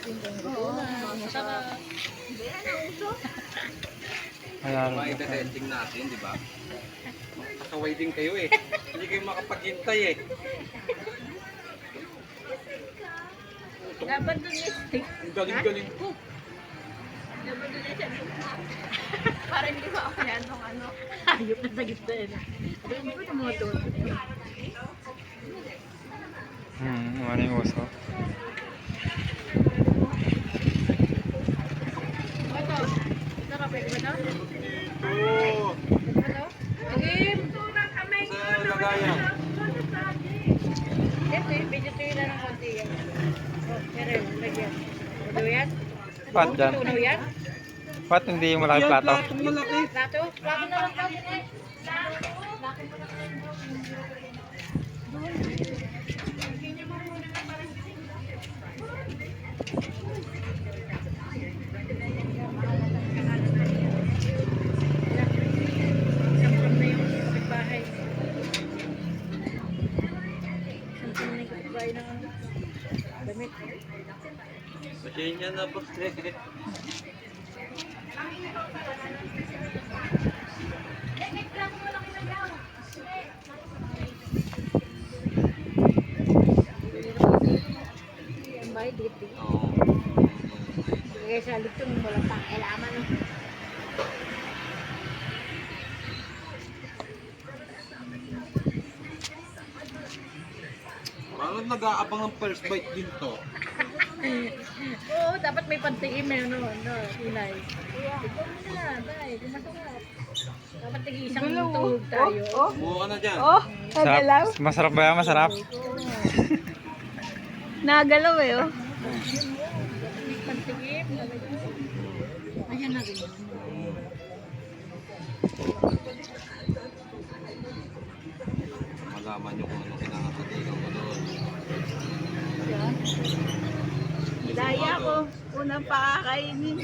Oo, masarap. Testing natin, di ba? Makakaway din kayo eh. Hindi kayo makapaghintay eh. Dapat dun yung stick. Ang galing-galing ko. Dapat dun yung para hindi ko ako yan nung ano. Ayop na sa gitna yun. Pero hindi ko na mga doon. Ano yung uso? Ito. Sarap eh. Diba to? Oo. Diba to? Agim! Sa lagayan. Ito eh. Vegetarian na ng konti yan. Oh, pero yun. Lagyan. Ito yan? Pat dyan. Tunaw yan? Pat hindi yung malaki plato. Platong malaki. Plato? Plato na lang. Plato na lang. Sampram na yung kapitbahay. Sampram na yung kapitbahay ng damit. Pasensya na po. Ang bahay, dikit-dikit. Oo. Kaya sa litong walang pakialaman. Parang nag-aabang ng first bite din to. Oo, dapat may pantiin na yun, no, inay. Ikaw mo na, tay, masarap. Dapat tig-isang tuhog tayo. Kumuha ka na dyan. Sarap. Masarap ba yan? Masarap. Nagalaw eh, oh. May pantiin. Ayan na rin. Malaman nyo kung ano kinakatigan ko doon. Daya ko. Unang pakakainin.